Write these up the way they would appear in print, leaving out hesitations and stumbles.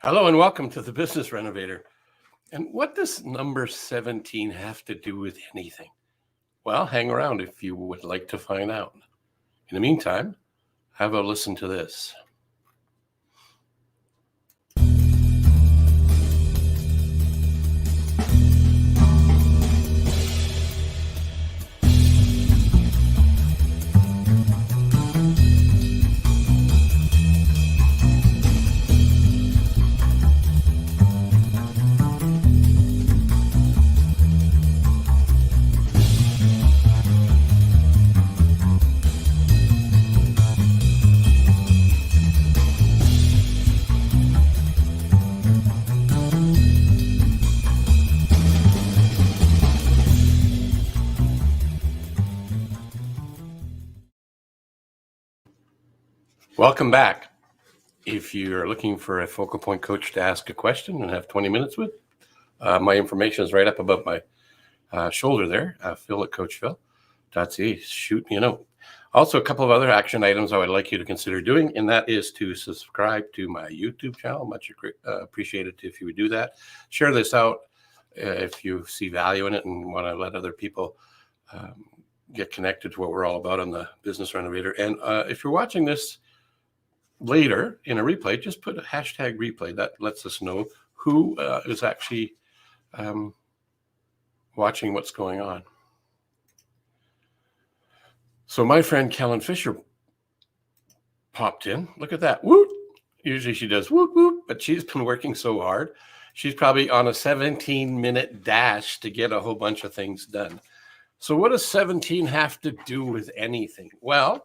Hello and welcome to the Business Renovator. And what does number 17 have to do with anything? Well, hang around if you would like to find out. In the meantime, have a listen to this. Welcome back. If you're looking for a focal point coach to ask a question and have 20 minutes with, my information is right up above my shoulder there, Phil at coachphil.ca. Shoot me a note. Also, a couple of other action items I would like you to consider doing, and that is to subscribe to my YouTube channel. Much appreciated if you would do that. Share this out if you see value in it and want to let other people get connected to what we're all about on the Business Renovator. And if you're watching this later in a replay, just put a hashtag replay. That lets us know who is actually watching what's going on. So my friend Kellen Fisher popped in. Look at that. Woot. Usually she does woot woot, but she's been working so hard. She's probably on a 17-minute dash to get a whole bunch of things done. So what does 17 have to do with anything? Well,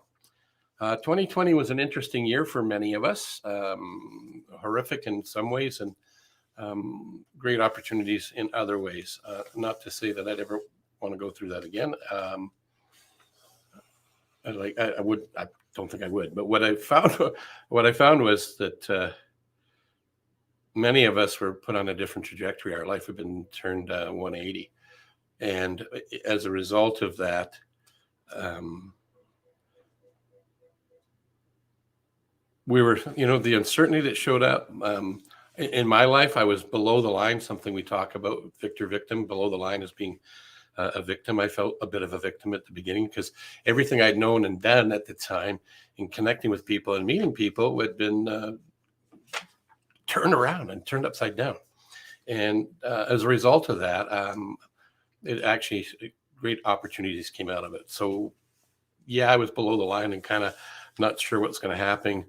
2020 was an interesting year for many of us, horrific in some ways and great opportunities in other ways. Not to say that I'd ever want to go through that again. I don't think I would. But what I found was that many of us were put on a different trajectory. Our life had been turned 180, and as a result of that, we were, the uncertainty that showed up in my life. I was below the line, something we talk about, victim, below the line as being a victim. I felt a bit of a victim at the beginning because everything I'd known and done at the time in connecting with people and meeting people had been turned around and turned upside down. And as a result of that, it actually, great opportunities came out of it. So yeah, I was below the line and kind of not sure what's going to happen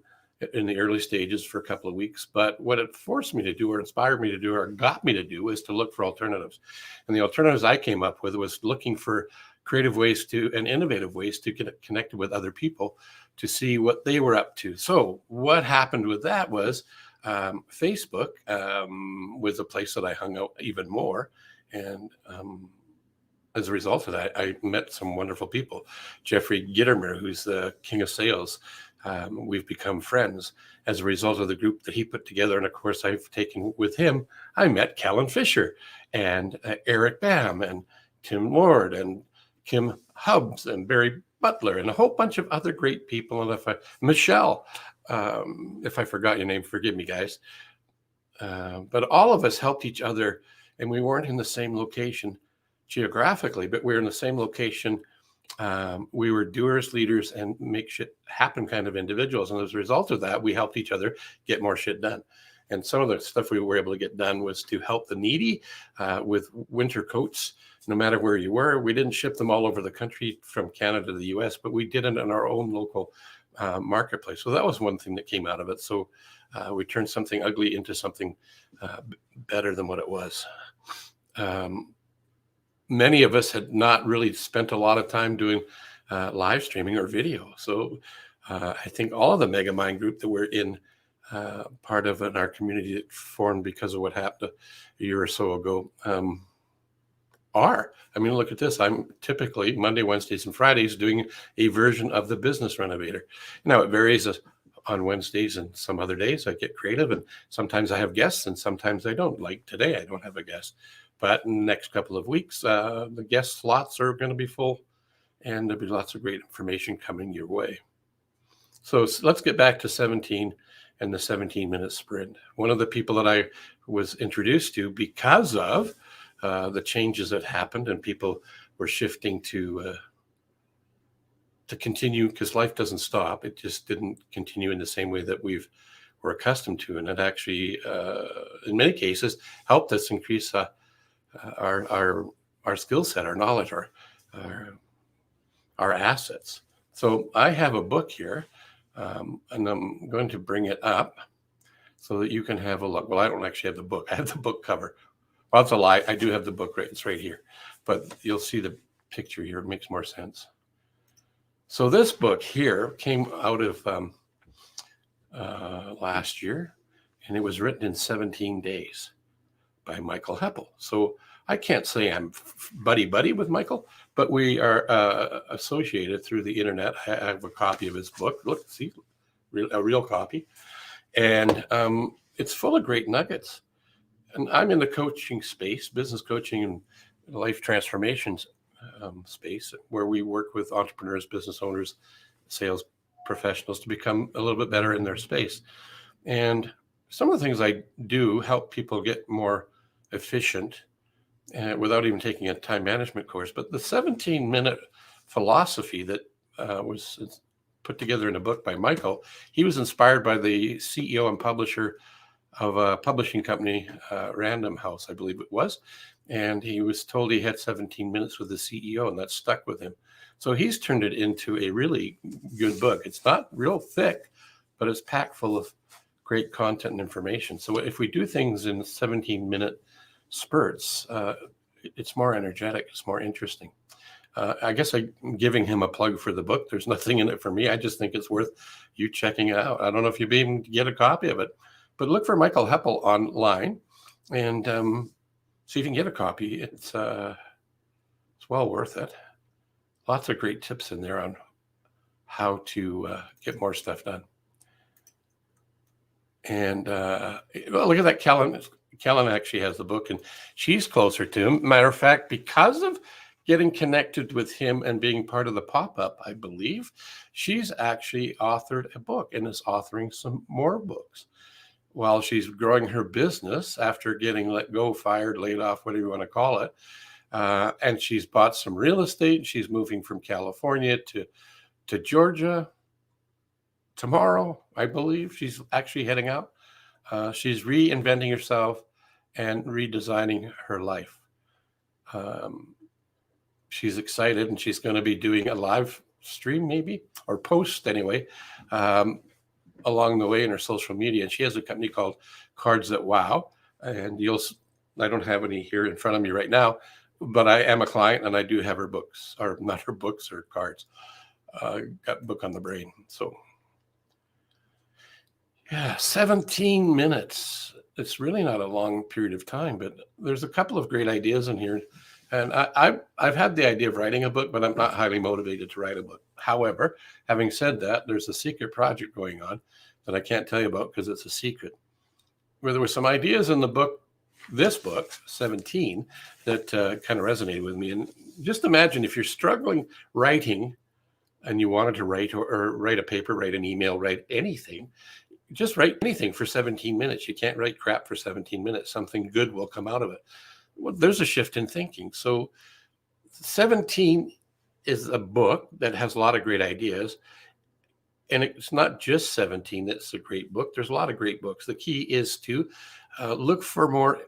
in the early stages for a couple of weeks. But what it forced me to do, or inspired me to do, or got me to do, is to look for alternatives. And the alternatives I came up with was looking for creative ways and innovative ways to get connected with other people to see what they were up to. So what happened with that was Facebook was a place that I hung out even more. And as a result of that, I met some wonderful people. Jeffrey Gittermer, who's the king of sales. We've become friends as a result of the group that he put together. And of course, I've taken with him, I met Kellen Fisher and Eric Bam and Tim Lord and Kim Hubbs and Barry Butler and a whole bunch of other great people. And Michelle, if I forgot your name, forgive me, guys. But all of us helped each other, and we weren't in the same location geographically, but we were in the same location. We were doers, leaders, and make shit happen kind of individuals. And as a result of that, we helped each other get more shit done. And some of the stuff we were able to get done was to help the needy with winter coats, no matter where you were. We didn't ship them all over the country from Canada to the US, but we did it in our own local marketplace. So that was one thing that came out of it. So we turned something ugly into something better than what it was. Many of us had not really spent a lot of time doing live streaming or video. So I think all of the Mega Mind group that we're in, part of in our community that formed because of what happened a year or so ago, look at this. I'm typically Monday, Wednesdays, and Fridays doing a version of the Business Renovator. Now it varies on Wednesdays and some other days I get creative, and sometimes I have guests and sometimes I don't. Like today, I don't have a guest. But in the next couple of weeks, the guest slots are going to be full, and there'll be lots of great information coming your way. So let's get back to 17 and the 17-minute sprint. One of the people that I was introduced to because of the changes that happened and people were shifting to continue, because life doesn't stop. It just didn't continue in the same way that we're accustomed to, and it actually, in many cases, helped us increase our skill set, our knowledge, our our assets. So I have a book here, and I'm going to bring it up so that you can have a look. Well, I don't actually have the book. I have the book cover. Well, that's a lie. I do have the book right. It's right here, but you'll see the picture here. It makes more sense. So this book here came out of last year, and it was written in 17 days by Michael Heppel. So I can't say I'm buddy with Michael, but we are associated through the internet. I have a copy of his book. Look, see, a real copy. And it's full of great nuggets. And I'm in the coaching space, business coaching and life transformations space, where we work with entrepreneurs, business owners, sales professionals to become a little bit better in their space. And some of the things I do help people get more efficient without even taking a time management course. But the 17-minute philosophy that was put together in a book by Michael, he was inspired by the CEO and publisher of a publishing company, Random House, I believe it was. And he was told he had 17 minutes with the CEO, and that stuck with him. So he's turned it into a really good book. It's not real thick, but it's packed full of great content and information. So if we do things in 17-minute spurts, it's more energetic, it's more interesting. I guess I'm giving him a plug for the book. There's nothing in it for me. I just think it's worth you checking it out. I don't know if you'll be able to get a copy of it, but look for Michael Heppel online and see if you can get a copy. It's well worth it. Lots of great tips in there on how to get more stuff done. And well, look at that, Kellen. Kellen actually has the book, and she's closer to him. Matter of fact, because of getting connected with him and being part of the pop-up, I believe, she's actually authored a book and is authoring some more books while she's growing her business after getting let go, fired, laid off, whatever you want to call it. And she's bought some real estate. She's moving from California to Georgia tomorrow, I believe. She's actually heading out. She's reinventing herself and redesigning her life. She's excited, and she's going to be doing a live stream, maybe, or post anyway, along the way in her social media. And she has a company called Cards That Wow. And I don't have any here in front of me right now, but I am a client, and I do have her books, or not her books, her cards. Got a book on the brain. So yeah, 17 minutes. It's really not a long period of time, but there's a couple of great ideas in here. And I've had the idea of writing a book, but I'm not highly motivated to write a book. However, having said that, there's a secret project going on that I can't tell you about because it's a secret, where there were some ideas in the book, this book, 17, that kind of resonated with me. And just imagine if you're struggling writing and you wanted to write or write a paper, write an email, write anything. Just write anything for 17 minutes. You can't write crap for 17 minutes. Something good will come out of it. Well, there's a shift in thinking. So 17 is a book that has a lot of great ideas. And it's not just 17 that's a great book. There's a lot of great books. The key is to look for more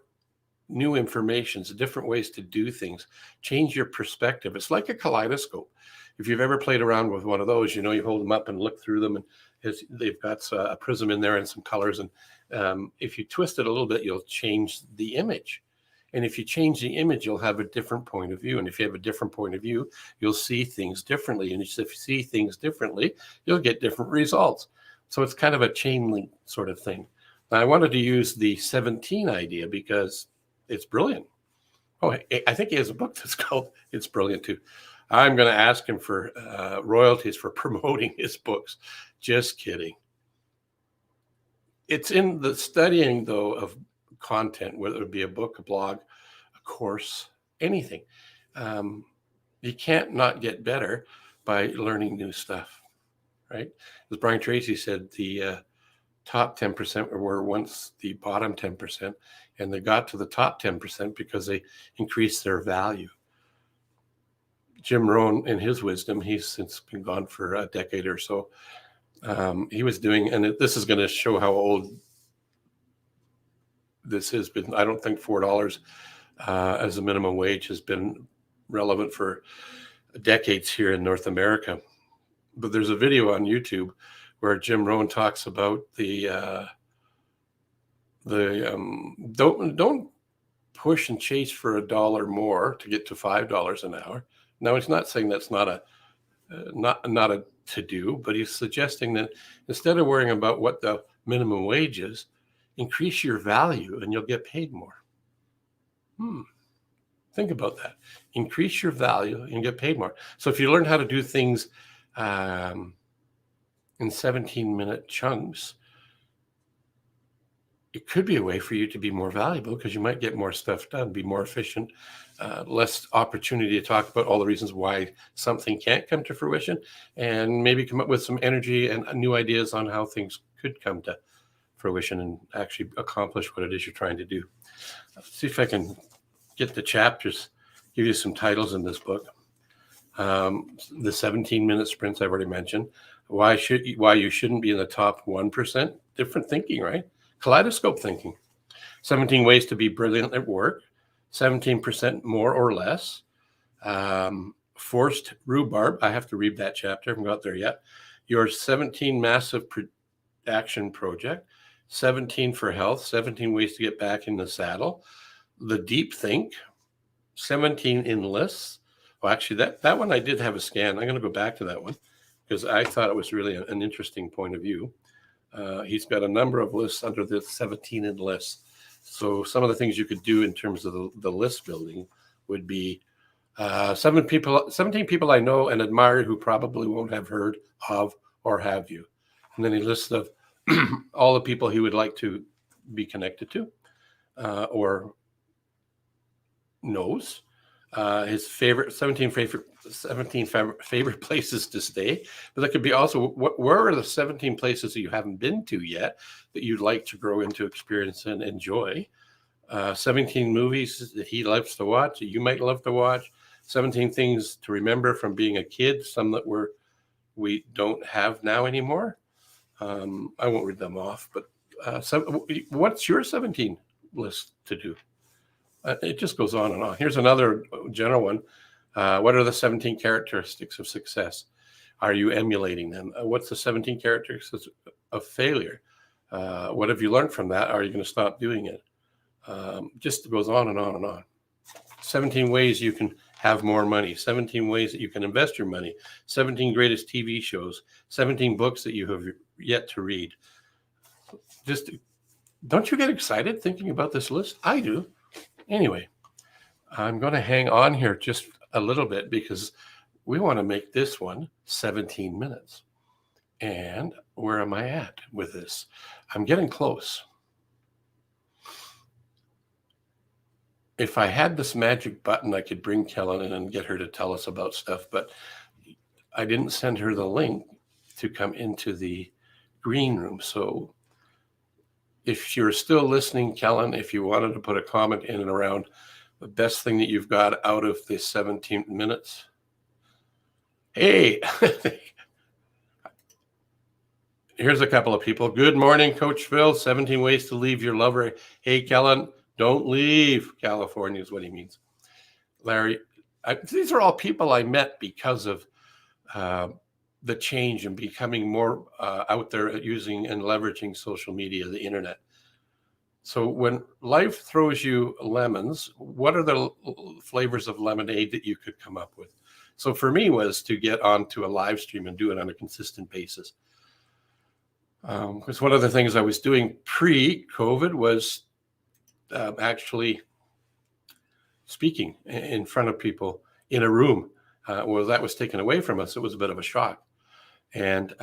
new information, different ways to do things, change your perspective. It's like a kaleidoscope. If you've ever played around with one of those, you hold them up and look through them, and they've got a prism in there and some colors. And if you twist it a little bit, you'll change the image. And if you change the image, you'll have a different point of view. And if you have a different point of view, you'll see things differently. And if you see things differently, you'll get different results. So it's kind of a chain link sort of thing. Now, I wanted to use the 17 idea because it's brilliant. Oh, I think he has a book that's called It's Brilliant too. I'm going to ask him for royalties for promoting his books. Just kidding. It's in the studying, though, of content, whether it be a book, a blog, a course, anything. You can't not get better by learning new stuff. right? As Brian Tracy said, the top 10% were once the bottom 10%, and they got to the top 10% because they increased their value. Jim Rohn, in his wisdom, he's since been gone for a decade or so. He was doing, and this is going to show how old this has been. I don't think $4 as a minimum wage has been relevant for decades here in North America. But there's a video on YouTube where Jim Rohn talks about the don't push and chase for $1 more to get to $5 an hour. Now, he's not saying that's not a to do, but he's suggesting that instead of worrying about what the minimum wage is, increase your value and you'll get paid more. Think about that. Increase your value and get paid more. So if you learn how to do things in 17-minute chunks, it could be a way for you to be more valuable because you might get more stuff done, be more efficient, less opportunity to talk about all the reasons why something can't come to fruition, and maybe come up with some energy and new ideas on how things could come to fruition and actually accomplish what it is you're trying to do. Let's see if I can get the chapters, give you some titles in this book. The 17-minute sprints I've already mentioned. Why you shouldn't be in the top 1%. Different thinking, right? Kaleidoscope thinking. 17 ways to be brilliant at work. 17% more or less. Forced rhubarb. I have to read that chapter. I haven't got there yet. Your 17 massive action project. 17 for health. 17 ways to get back in the saddle. The deep think. 17 enlists. Well, actually, that one I did have a scan. I'm going to go back to that one because I thought it was really an interesting point of view. He's got a number of lists under the 17 enlists. So some of the things you could do in terms of the list building would be 17 people I know and admire who probably won't have heard of or have you. And then a list of all the people he would like to be connected to or knows. His 17 favorite places to stay, but that could be also where are the 17 places that you haven't been to yet that you'd like to grow into experience and enjoy. 17 movies that he loves to watch that you might love to watch. 17 things to remember from being a kid, some that we don't have now anymore. I won't read them off, but what's your 17 list to do? It just goes on and on. Here's another general one. What are the 17 characteristics of success? Are you emulating them? What's the 17 characteristics of failure? What have you learned from that? Are you going to stop doing it? Just goes on and on and on. 17 ways you can have more money. 17 ways that you can invest your money. 17 greatest TV shows. 17 books that you have yet to read. Just don't you get excited thinking about this list? I do. Anyway, I'm going to hang on here just a little bit because we want to make this one 17 minutes. And where am I at with this? I'm getting close. If I had this magic button, I could bring Kellen in and get her to tell us about stuff, but I didn't send her the link to come into the green room. So if you're still listening, Kellen, if you wanted to put a comment in and around the best thing that you've got out of the 17 minutes. Hey, here's a couple of people. Good morning, Coach Phil. 17 ways to leave your lover. Hey, Kellen, don't leave California is what he means. Larry, these are all people I met because of the change and becoming more out there using and leveraging social media, the internet. So when life throws you lemons, what are the flavors of lemonade that you could come up with? So for me was to get onto a live stream and do it on a consistent basis. Because one of the things I was doing pre-COVID was actually speaking in front of people in a room. Well, that was taken away from us. It was a bit of a shock. And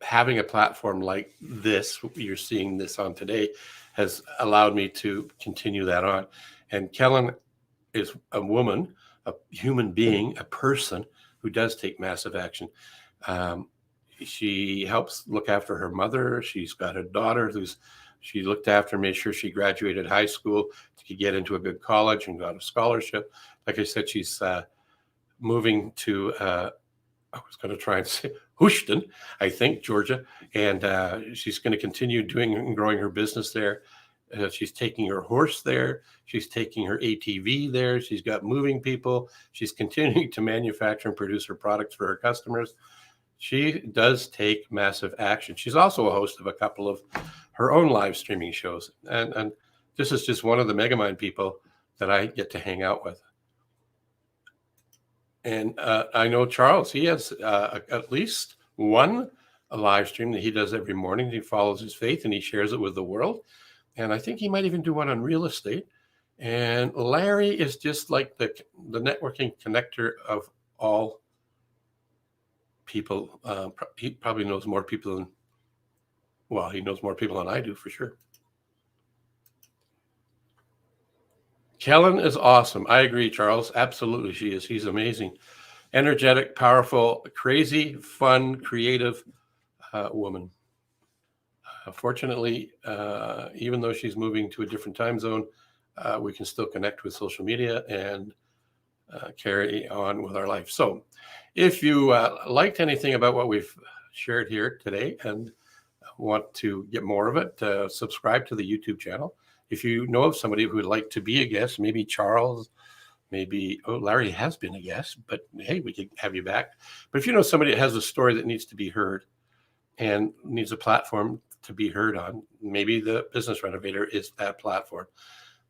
having a platform like this, you're seeing this on today, has allowed me to continue that on. And Kellen is a woman, a human being, a person who does take massive action. Um, she helps look after her mother. She's got a daughter who's she looked after, made sure she graduated high school, to get into a good college and got a scholarship. Like I said, she's moving to I was going to try and say Houston, I think, Georgia, and she's going to continue doing and growing her business there. She's taking her horse there. She's taking her ATV there. She's got moving people. She's continuing to manufacture and produce her products for her customers. She does take massive action. She's also a host of a couple of her own live streaming shows. And this is just one of the Megamind people that I get to hang out with. And I know Charles, he has at least one a live stream that he does every morning. He follows his faith and he shares it with the world. And I think he might even do one on real estate. And Larry is just like the networking connector of all people. He probably knows more people than, well, he knows more people than I do for sure. Kellen is awesome. I agree, Charles. Absolutely, she is. She's amazing. Energetic, powerful, crazy, fun, creative woman. Fortunately, even though she's moving to a different time zone, we can still connect with social media and carry on with our life. So if you liked anything about what we've shared here today and want to get more of it, subscribe to the YouTube channel. If you know of somebody who would like to be a guest, maybe Charles, maybe Larry has been a guest, but hey, we could have you back. But if you know somebody that has a story that needs to be heard and needs a platform to be heard on, maybe the Business Renovator is that platform.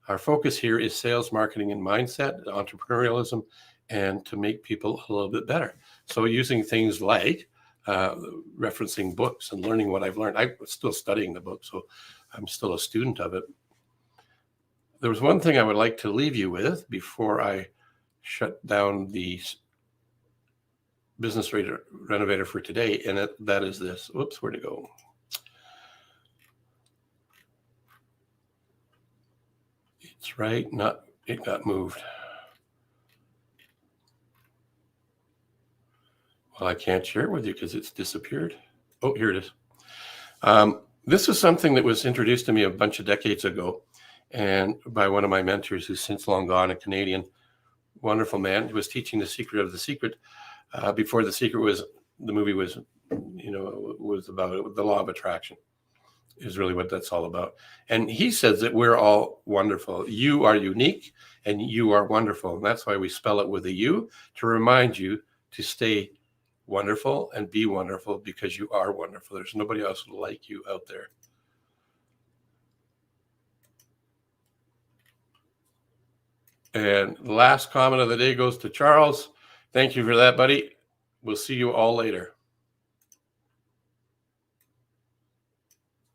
Our focus here is sales, marketing, and mindset, entrepreneurialism, and to make people a little bit better. So using things like referencing books and learning what I've learned. I'm still studying the book, so I'm still a student of it. There was one thing I would like to leave you with before I shut down the Business Renovator for today, and that is this. Whoops, where'd it go? It's right, it got moved. Well, I can't share it with you because it's disappeared. Oh, here it is. This is something that was introduced to me a bunch of decades ago, and by one of my mentors who's since long gone, a Canadian wonderful man who was teaching The Secret of the Secret. Before The Secret the movie was about the law of attraction is really what that's all about. And he says that we're all wonderful. You are unique and you are wonderful. And that's why we spell it with a U, to remind you to stay wonderful and be wonderful, because you are wonderful. There's nobody else like you out there. And the last comment of the day goes to Charles. Thank you for that, buddy. We'll see you all later.